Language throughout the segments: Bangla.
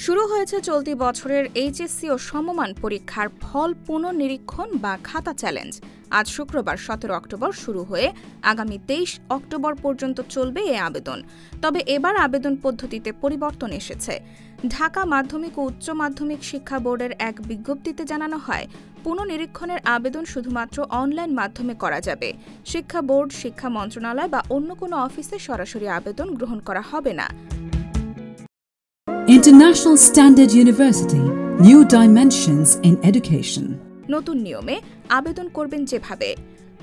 শুরু হয়েছে চলতি বছরের এইচএসসি ও সমমান পরীক্ষার ফল পুনর্নিরীক্ষণ বা খাতা চ্যালেঞ্জ। আজ শুক্রবার 17 অক্টোবর শুরু হয়ে আগামী 23 অক্টোবর পর্যন্ত চলবে এই আবেদন। তবে এবার আবেদন পদ্ধতিতে পরিবর্তন এসেছে। ঢাকা মাধ্যমিক ও উচ্চ মাধ্যমিক শিক্ষা বোর্ডের এক বিজ্ঞপ্তিতে জানানো হয়, পুনর্নিরীক্ষণের আবেদন শুধুমাত্র অনলাইন মাধ্যমে করা যাবে। শিক্ষা বোর্ড, শিক্ষা মন্ত্রণালয় বা অন্য কোনো অফিসে সরাসরি আবেদন গ্রহণ করা হবে না। International Standard University, New Dimensions in Education. নতুন নিয়মে আবেদন করবেন যেভাবে।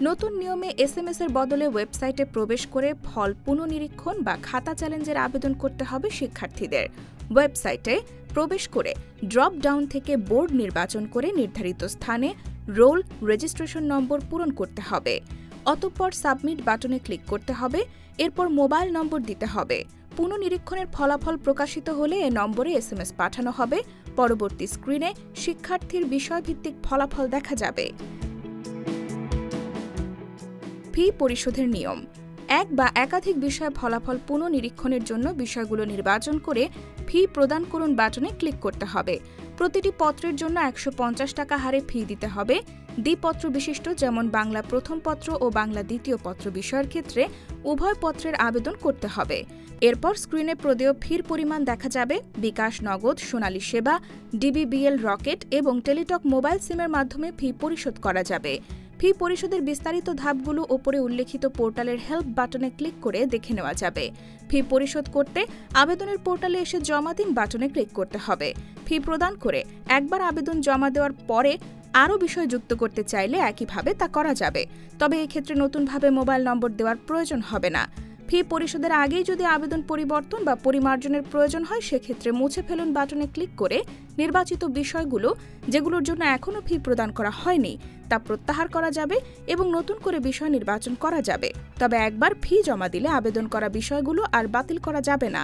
নতুন নিয়মে এসএমএস এর বদলে ওয়েবসাইটে প্রবেশ করে ফল পুনর্নিরীক্ষণ বা খাতা চ্যালেঞ্জের আবেদন করতে হবে শিক্ষার্থীদের। ওয়েবসাইটে প্রবেশ করে ড্রপ ডাউন থেকে বোর্ড নির্বাচন করে নির্ধারিত স্থানে রোল রেজিস্ট্রেশন নম্বর পূরণ করতে হবে। অতঃপর সাবমিট বাটনে ক্লিক করতে হবে। এরপর মোবাইল নম্বর দিতে হবে। পুনর্নিরীক্ষণের ফলাফল প্রকাশিত হলে এ নম্বরে এসএমএস পাঠানো হবে। পরবর্তী স্ক্রিনে শিক্ষার্থীর বিষয়ভিত্তিক ফলাফল দেখা যাবে। ফি পরিশোধের নিয়ম। এক বা একাধিক বিষয়ে ফলাফল পুনর্নিরীক্ষণের জন্য বিষয়গুলো নির্বাচন করে ফি প্রদান করুন বাটনে ক্লিক করতে হবে। প্রতিটি পত্রের জন্য 150 টাকা হারে ফি দিতে হবে। দ্বিপত্র বিশিষ্ট যেমন বাংলা প্রথম পত্র ও বাংলা দ্বিতীয় পত্র বিষয়ের ক্ষেত্রে উভয় পত্রের আবেদন করতে হবে। এরপর স্ক্রিনে প্রদেয় ফির পরিমাণ দেখা যাবে। বিকাশ, নগদ, সোনালী সেবা, ডিবিবিএল, রকেট এবং টেলিটক মোবাইল সিমের মাধ্যমে ফি পরিশোধ করা যাবে। ফি পরিশোধের বিস্তারিত ধাপগুলো ওপরে উল্লেখিত পোর্টালের হেল্প বাটনে ক্লিক করে দেখে নেওয়া যাবে। ফি পরিশোধ করতে আবেদনের পোর্টালে এসে জমা দিন বাটনে ক্লিক করতে হবে। ফি প্রদান করে একবার আবেদন জমা দেওয়ার পরে আরও বিষয় যুক্ত করতে চাইলে একইভাবে তা করা যাবে। তবে এক্ষেত্রে নতুনভাবে মোবাইল নম্বর দেওয়ার প্রয়োজন হবে না। ফি পরিশোধের আগেই যদি আবেদন পরিবর্তন বা পরিমার্জনের প্রয়োজন হয়, সেক্ষেত্রে মুছে ফেলুন বাটনে ক্লিক করে নির্বাচিত বিষয়গুলো, যেগুলোর জন্য এখনও ফি প্রদান করা হয়নি, তা প্রত্যাহার করা যাবে এবং নতুন করে বিষয় নির্বাচন করা যাবে। তবে একবার ফি জমা দিলে আবেদন করা বিষয়গুলো আর বাতিল করা যাবে না।